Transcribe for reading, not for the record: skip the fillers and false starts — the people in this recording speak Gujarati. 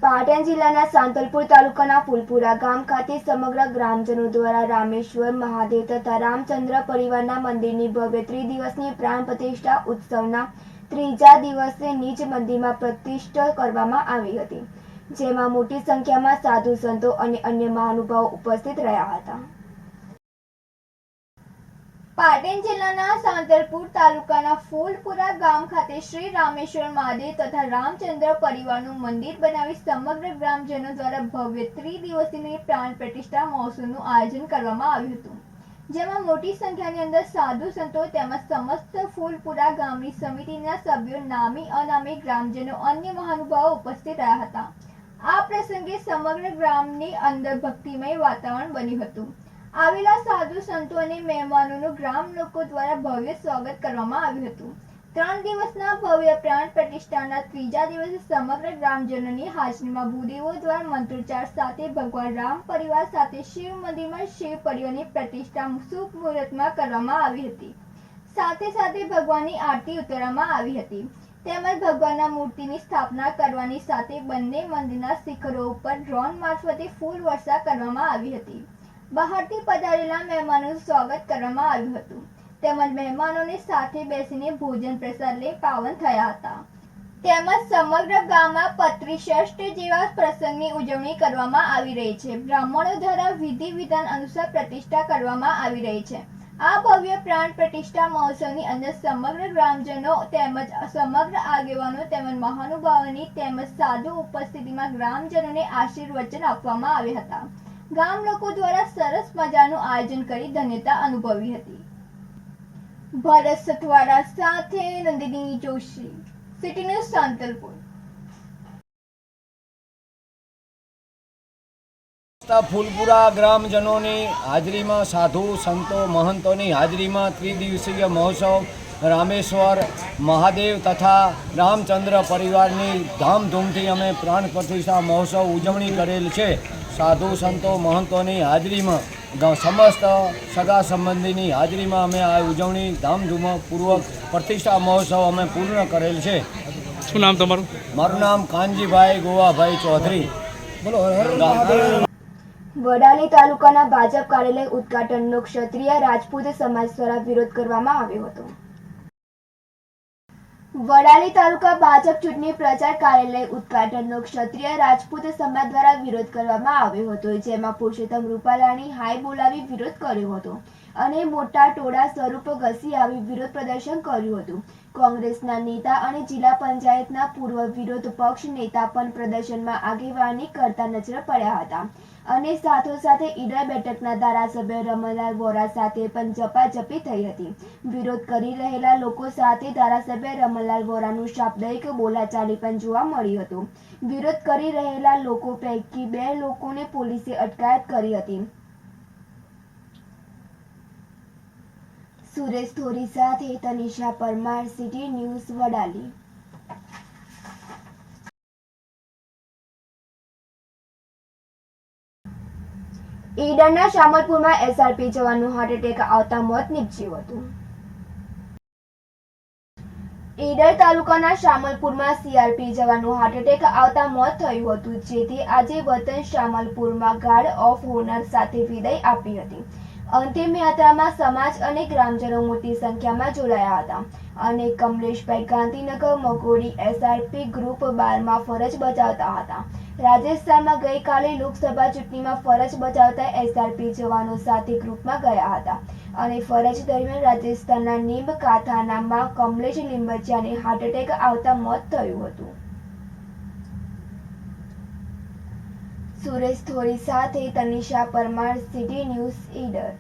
પાટણ જિલ્લાના સાંતલપુર તાલુકાના ફૂલપુરા ગામ ખાતે સમગ્ર ગ્રામજનો દ્વારા રામેશ્વર મહાદેવ તથા રામચંદ્ર પરિવારના મંદિરની ભવ્ય ત્રિદિવસની પ્રાણ પ્રતિષ્ઠા ઉત્સવના ત્રીજા દિવસે નિજ મંદિરમાં પ્રતિષ્ઠા કરવામાં આવી હતી, જેમાં મોટી સંખ્યામાં સાધુ સંતો અને અન્ય મહાનુભાવો ઉપસ્થિત રહ્યા હતા। પાટણ જિલ્લાના સાંતલપુર તાલુકાના ફૂલપુરા ગામ ખાતે શ્રી રામેશ્વર મહાદેવ તથા રામચંદ્ર પરિવારનું મંદિર બનાવી સમગ્ર ગ્રામજનો દ્વારા ભવ્ય ત્રિદિવસીય પ્રાણ પ્રતિષ્ઠા મહોત્સવનું આયોજન કરવામાં આવ્યું હતું, જેમાં મોટી સંખ્યાની અંદર સાધુ સંતો તેમજ સમસ્ત ફૂલપુરા ગામની સમિતિના સભ્યો, નામી અનામી ગ્રામજનો, અન્ય મહાનુભાવો ઉપસ્થિત રહ્યા હતા। આ પ્રસંગે સમગ્ર ગ્રામની અંદર ભક્તિમય વાતાવરણ બન્યું હતું। આવેલા સાધુ સંતો અને મહેમાનોનું ગ્રામ લોકો દ્વારા ભવ્ય સ્વાગત કરવામાં આવ્યું હતું। 3 દિવસના ભવ્ય પ્રાણ પ્રતિષ્ઠાના ત્રીજા દિવસે સમગ્ર ગ્રામજનોની હાજરીમાં ભૂદેવો દ્વારા મંત્રોચ્ચાર સાથે ભગવાન રામ પરિવાર સાથે શિવ મંદિરમાં શિવ પરિવારની પ્રતિષ્ઠા શુભ મુહૂર્તમાં કરવામાં આવી હતી। સાથે સાથે ભગવાનની આરતી ઉતારવામાં આવી હતી, તેમજ ભગવાનના મૂર્તિની સ્થાપના કરવાની સાથે બંને મંદિરના શિખરો ઉપર ડ્રોન મારફતે ફૂલ વર્ષા કરવામાં આવી હતી। બહારથી પધારેલા મહેમાનોનું સ્વાગત કરવામાં આવ્યું હતું, તેમજ મહેમાનોને સાથે બેસીને ભોજન પ્રસાદ લઈ પાવન થયા હતા। તેમજ સમગ્ર ગામમાં પત્રીષષ્ઠ જેવા પ્રસંગની ઉજવણી કરવામાં આવી રહી છે। બ્રાહ્મણો દ્વારા વિધિ વિધાન અનુસાર પ્રતિષ્ઠા કરવામાં આવી રહી છે। આ ભવ્ય પ્રાણ પ્રતિષ્ઠા મહોત્સવની અંદર સમગ્ર ગ્રામજનો તેમજ સમગ્ર આગેવાનો તેમજ મહાનુભાવોની તેમજ સાધુ ઉપસ્થિતિમાં ગ્રામજનોને આશીર્વચન આપવામાં આવ્યા હતા। ગામ લોકો દ્વારા સરસ મજાનું આયોજન કરી ધન્યતા અનુભવી હતી। ભરત સથવારા સાથે નંદિની જોશી, સિટી ન્યૂઝ સાંતલપુર। ફૂલપુરા ગ્રામજનોની હાજરીમાં, સાધુ સંતો મહંતોની હાજરીમાં ત્રિદિવસીય મહોત્સવ રામેશ્વર મહાદેવ તથા રામચંદ્ર પરિવારની ધામધૂમથી અમે પ્રાણ પ્રતિષ્ઠા મહોત્સવ ઉજવણી કરેલ છે। સાધુ સંતો મહંતોની હાજરીમાં, સમસ્ત સગા સંબંધીની હાજરીમાં અમે આ ઉજવણી ધામધૂમપૂર્વક પ્રતિષ્ઠા મહોત્સવ અમે પૂર્ણ કરેલ છે। શું નામ તમારું? મારું નામ કાનજીભાઈ ગોવાભાઈ ચૌધરી। બોલો। વડાલી તાલુકાના ભાજપ કાર્યાલય ઉદ્ઘાટનનો ક્ષત્રિય રાજપૂત સમાજ દ્વારા વિરોધ કરવામાં આવ્યો હતો। વડાલી તાલુકા ભાજપ ચૂંટણી પ્રચાર કાર્યાલય ઉદ્ઘાટનનો ક્ષત્રિય રાજપૂત સમાજ દ્વારા વિરોધ કરવામાં આવ્યો હતો, જેમાં પુરુષોત્તમ રૂપાલાની હાય બોલાવી વિરોધ કર્યો હતો અને મોટા ટોળા સ્વરૂપ ઘસી આવી વિરોધ પ્રદર્શન કર્યું હતું। કોંગ્રેસના નેતા અને જિલ્લા પંચાયતના પૂર્વ વિરોધ પક્ષ નેતા પણ પ્રદર્શનમાં આગેવાની કરતા નજરે પડ્યા હતા અને સાથોસાથ ઈડર બેઠકના ધારાસભ્ય રમણલાલ વોરા સાથે પણ ઝપાઝપી થઈ હતી। વિરોધ કરી રહેલા લોકો સાથે ધારાસભ્ય રમણલાલ વોરાનું શાબ્દિક બોલાચાલી પણ જોવા મળ્યું હતું। વિરોધ કરી રહેલા લોકો પૈકી 2 લોકોને પોલીસે અટકાયત કરી હતી। સુરેશ થોરી સાથે તનિષા પરમાર, સિટી ન્યૂઝ વડાલી। ઈડરના શામલપુરમાં એસઆરપી જવાનનું હાર્ટ એટેક આવતા મોત નીપજ્યું હતું। ઈડર તાલુકાના શામલપુરમાં સીઆરપી જવાનનું હાર્ટ એટેક આવતા મોત થયું હતું, જેથી આજે વતન શામલપુરમાં ગાર્ડ ઓફ ઓનર સાથે વિદાય આપી હતી। અંતિમ યાત્રામાં સમાજ અને ગ્રામજનો મોટી સંખ્યામાં જોડાયા હતા અને કમલેશભાઈ ગાંધીનગર મગોડી એસઆરપી ગ્રુપ 12માં ફરજ બજાવતા હતા। રાજસ્થાનમાં ગઈકાલે લોકસભા ચૂંટણીમાં ફરજ બજાવતા એસઆરપી જવાનો સાથે ગ્રુપમાં ગયા હતા અને ફરજ દરમિયાન રાજસ્થાનના નીમકાથાનામાં કમલેશ લીંબચિયાને હાર્ટ એટેક આવતા મોત થયું હતું। સુરેશ થોરી સાથે તનિષા પરમાર, સિટી ન્યૂઝ ઈડર।